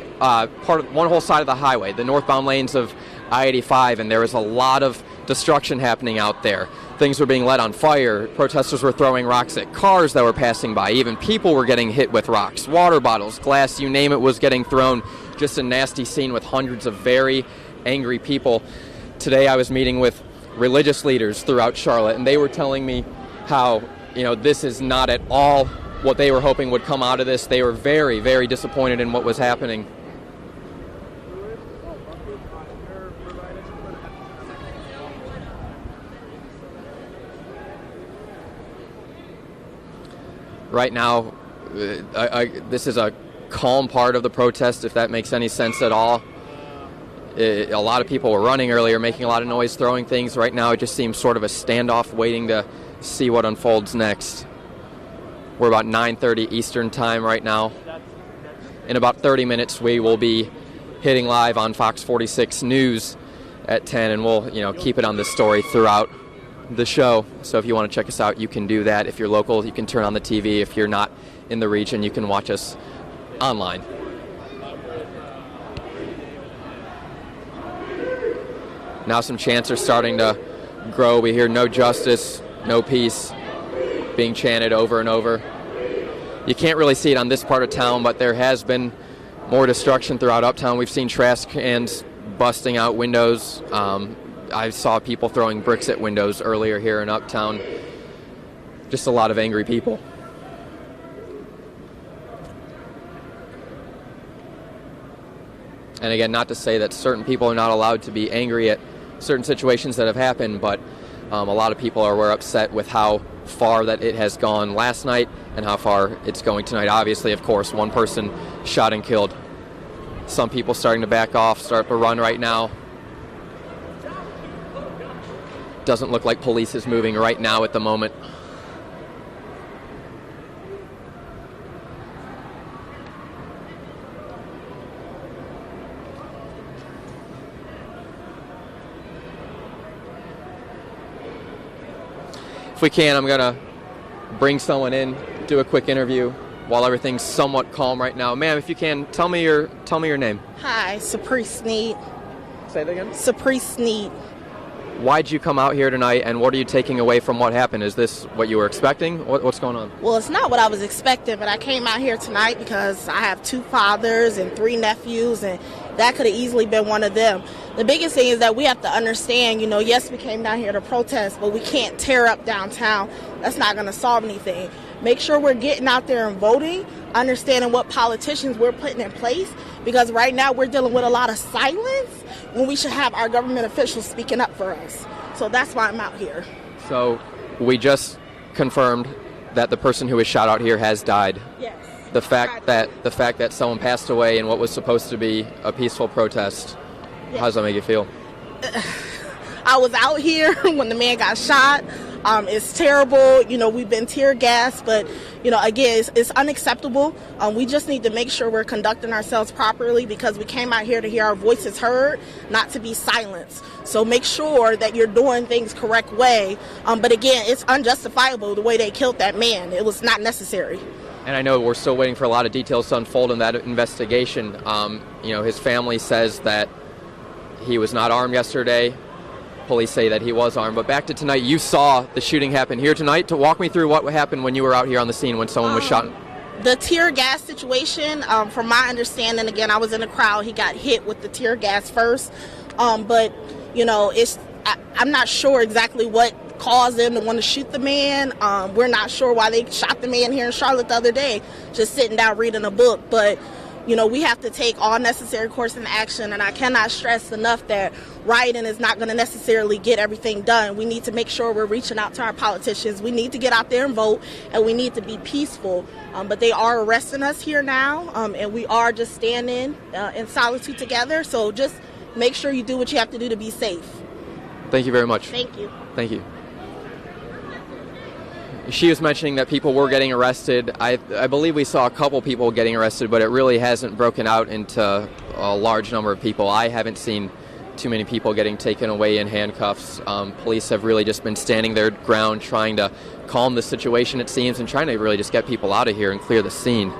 side of the highway, the northbound lanes of I-85, and there was a lot of destruction happening out there. Things were being lit on fire. Protesters were throwing rocks at cars that were passing by. Even people were getting hit with rocks. Water bottles, glass, you name it was getting thrown. Just a nasty scene with hundreds of very angry people. Today I was meeting with religious leaders throughout Charlotte, and they were telling me how, this is not at all what they were hoping would come out of this. They were very, very disappointed in what was happening. Right now, this is a calm part of the protest, if that makes any sense at all. A lot of people were running earlier, making a lot of noise, throwing things. Right now, it just seems sort of a standoff, waiting to see what unfolds next. We're about 9:30 Eastern time right now. In about 30 minutes, we will be hitting live on Fox 46 News at 10, and we'll, keep it on this story throughout the show. So if you want to check us out, you can do that. If you're local, you can turn on the TV. If you're not in the region, you can watch us online. Now some chants are starting to grow. We hear "no justice, no peace" being chanted over and over. You can't really see it on this part of town, but there has been more destruction throughout Uptown. We've seen trash cans busting out windows. I saw people throwing bricks at windows earlier here in Uptown. Just a lot of angry people. And again, not to say that certain people are not allowed to be angry at certain situations that have happened, but a lot of people were upset with how far that it has gone last night and how far it's going tonight. Obviously, of course, one person shot and killed. Some people starting to back off, start to run right now. Doesn't look like police is moving right now at the moment. If we can, I'm going to bring someone in, do a quick interview while everything's somewhat calm right now. Ma'am, if you can, tell me your name. Hi, Sapri Sneed. Say that again? Sapri Sneed. Why'd you come out here tonight, and what are you taking away from what happened? Is this what you were expecting? What's going on? Well, it's not what I was expecting, but I came out here tonight because I have 2 fathers and 3 nephews, and that could have easily been one of them. The biggest thing is that we have to understand, you know, yes, we came down here to protest, but we can't tear up downtown. That's not going to solve anything. Make sure we're getting out there and voting, understanding what politicians we're putting in place, because right now we're dealing with a lot of silence when we should have our government officials speaking up for us. So that's why I'm out here. So we just confirmed that the person who was shot out here has died. Yes. The fact that someone passed away in what was supposed to be a peaceful protest, how does that make you feel? I was out here when the man got shot. It's terrible. You know, we've been tear gassed, but, you know, again, it's unacceptable. We just need to make sure we're conducting ourselves properly, because we came out here to hear our voices heard, not to be silenced. So make sure that you're doing things correct way. But again, it's unjustifiable the way they killed that man. It was not necessary. And I know we're still waiting for a lot of details to unfold in that investigation. You know, his family says that he was not armed yesterday. Police say that he was armed. But back to tonight, you saw the shooting happen here tonight. To walk me through what happened when you were out here on the scene when someone was shot. The tear gas situation, from my understanding, again, I was in the crowd. He got hit with the tear gas first. But, you know, I'm not sure exactly what caused them to want to shoot the man. We're not sure why they shot the man here in Charlotte the other day, just sitting down reading a book. But, you know, we have to take all necessary course and action, and I cannot stress enough that rioting is not going to necessarily get everything done. We need to make sure we're reaching out to our politicians. We need to get out there and vote, and we need to be peaceful. But they are arresting us here now, and we are just standing in solitude together. So just make sure you do what you have to do to be safe. Thank you very much. Thank you. Thank you. She was mentioning that people were getting arrested. I believe we saw a couple people getting arrested, but it really hasn't broken out into a large number of people. I haven't seen too many people getting taken away in handcuffs. Police have really just been standing their ground, trying to calm the situation, it seems, and trying to really just get people out of here and clear the scene.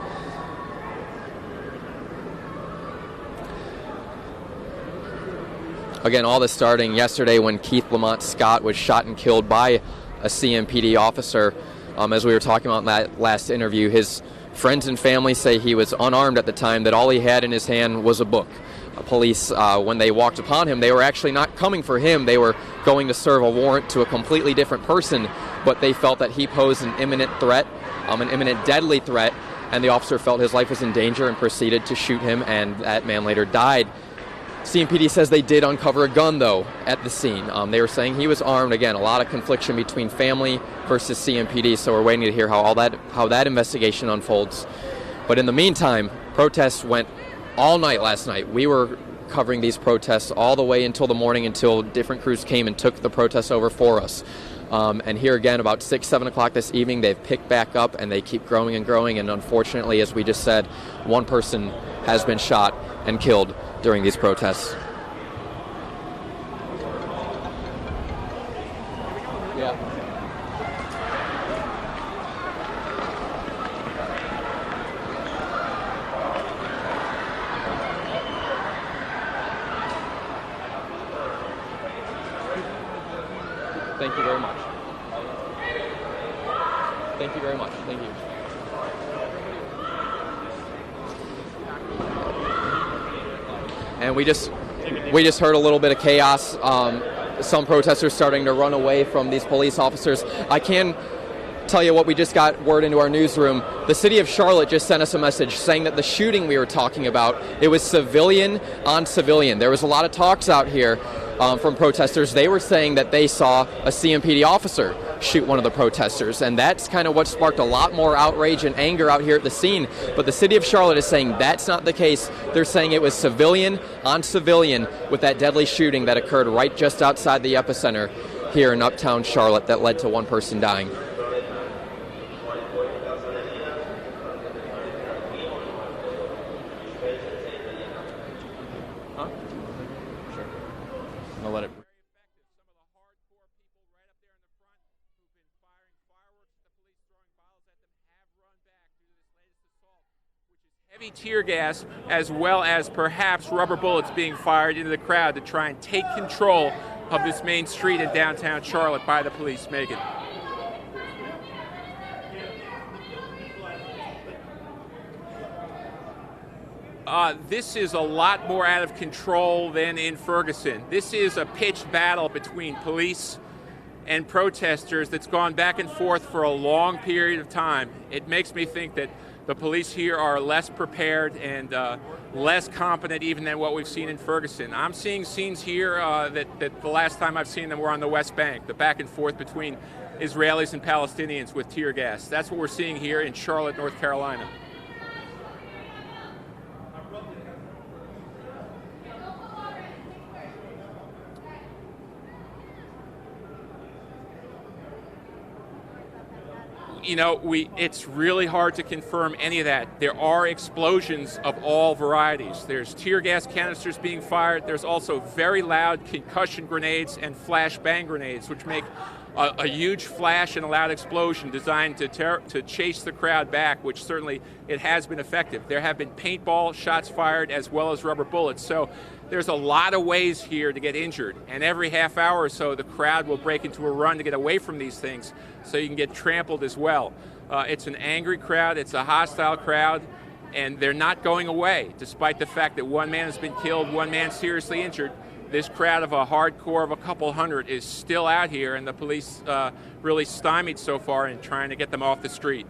Again, all this starting yesterday when Keith Lamont Scott was shot and killed by a CMPD officer. As we were talking about in that last interview, his friends and family say he was unarmed at the time, that all he had in his hand was a book. Police, when they walked upon him, they were actually not coming for him. They were going to serve a warrant to a completely different person, but they felt that he posed an imminent threat, an imminent deadly threat, and the officer felt his life was in danger and proceeded to shoot him, and that man later died. CMPD says they did uncover a gun, though, at the scene. They were saying he was armed. Again, a lot of confliction between family versus CMPD, so we're waiting to hear how that investigation unfolds. But in the meantime, protests went all night last night. We were covering these protests all the way until the morning, until different crews came and took the protests over for us. And here again, about 6, 7 o'clock this evening, they've picked back up and they keep growing and growing. And unfortunately, as we just said, one person has been shot and killed during these protests. Yeah. Thank you very much. Thank you very much. Thank you. And we just heard a little bit of chaos. Some protesters starting to run away from these police officers. I can tell you what we just got word into our newsroom. The city of Charlotte just sent us a message saying that the shooting we were talking about, it was civilian on civilian. There was a lot of talks out here from protesters. They were saying that they saw a CMPD officer shoot one of the protesters, and that's kind of what sparked a lot more outrage and anger out here at the scene. But the city of Charlotte is saying that's not the case. They're saying it was civilian on civilian with that deadly shooting that occurred right just outside the epicenter here in uptown Charlotte that led to one person dying. I'll let it. Heavy tear gas, as well as perhaps rubber bullets being fired into the crowd to try and take control of this main street in downtown Charlotte by the police. Megan. This is a lot more out of control than in Ferguson. This is a pitched battle between police and protesters that's gone back and forth for a long period of time. It makes me think that the police here are less prepared and less competent even than what we've seen in Ferguson. I'm seeing scenes here that the last time I've seen them were on the West Bank, the back and forth between Israelis and Palestinians with tear gas. That's what we're seeing here in Charlotte, North Carolina. You know, it's really hard to confirm any of that. There are explosions of all varieties. There's tear gas canisters being fired. There's also very loud concussion grenades and flash bang grenades, which make a huge flash and a loud explosion designed to chase the crowd back, which certainly it has been effective. There have been paintball shots fired as well as rubber bullets. So there's a lot of ways here to get injured, and every half hour or so the crowd will break into a run to get away from these things so you can get trampled as well. It's an angry crowd, it's a hostile crowd, and they're not going away despite the fact that one man has been killed, one man seriously injured. This crowd of a hardcore of a couple hundred is still out here, and the police really stymied so far in trying to get them off the street.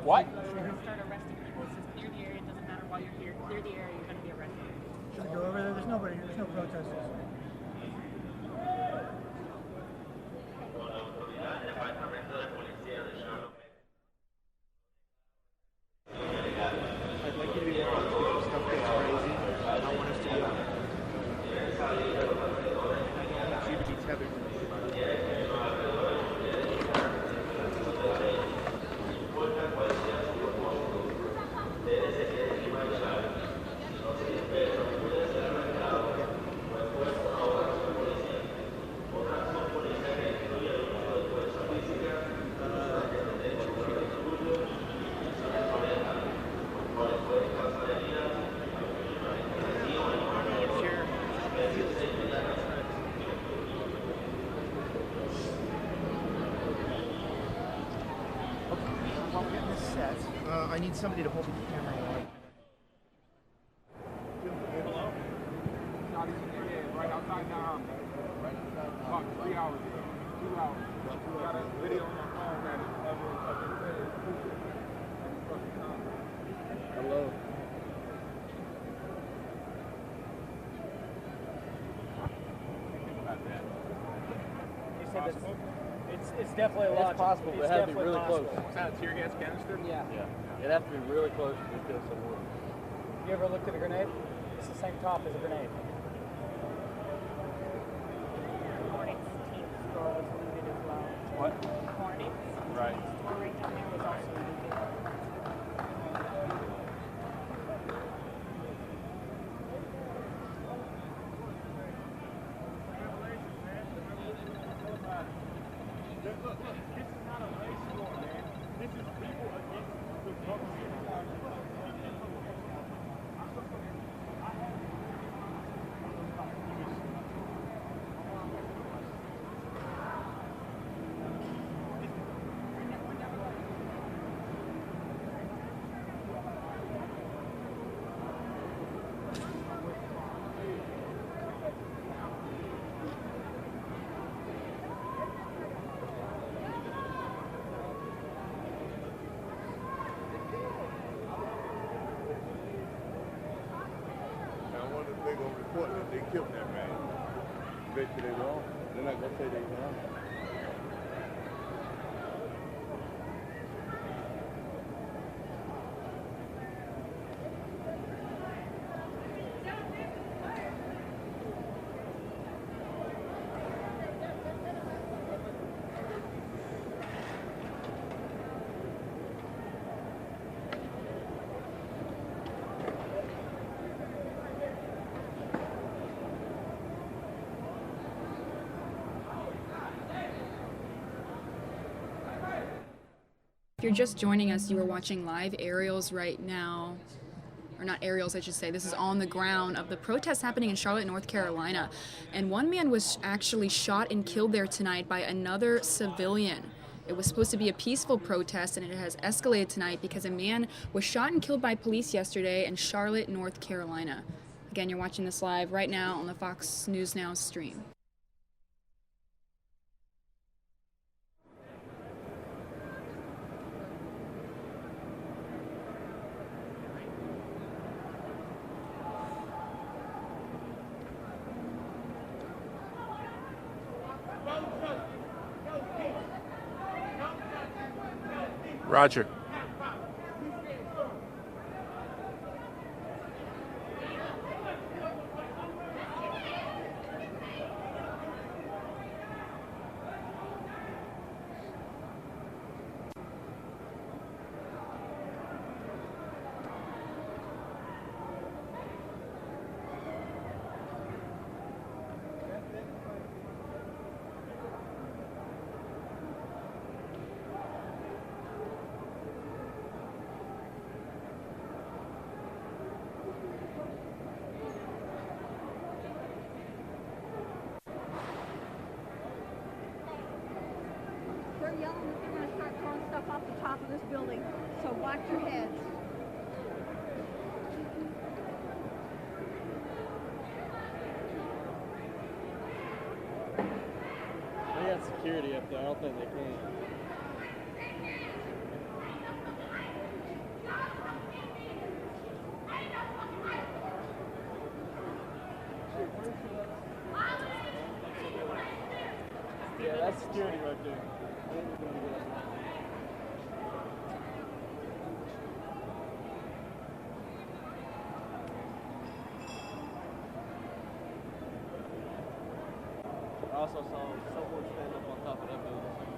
What? You're going to start arresting people. It says clear the area. It doesn't matter why you're here. Clear the area. You're going to be arrested. Should I go over there? There's nobody here. There's no protesters. I'd like you to be more honest if stuff gets crazy. I don't want us to be on it. You to be tethered to me. I need somebody to hold the camera on. Hello? Right outside now. Right outside now. About 3 hours ago. 2 hours. We got a video on my phone that is Hello. You said it's definitely a lot. It's possible, but it has to be really close. Was that a tear gas canister? Yeah. It'd have to be really close to kill someone. You ever looked at a grenade? It's the same top as a grenade. Hornets team store was looted as well. What? Hornets. Right. Store right down there was also looted. Look, this is not a race war, man. This is people against the government. They're going to report that they killed that man. Bet you they wrong. They're not going to say they wrong. you're just joining us, you are watching live aerials right now. Or not aerials, I should say. This is on the ground of the protests happening in Charlotte, North Carolina. And one man was actually shot and killed there tonight by another civilian. It was supposed to be a peaceful protest, and it has escalated tonight because a man was shot and killed by police yesterday in Charlotte, North Carolina. Again, you're watching this live right now on the Fox News Now stream. Roger. They're yelling that they're going to start throwing stuff off the top of this building, so watch your heads. They got security up there. I don't think they can. Yeah, that's security right there. I also saw someone stand up on top of that building.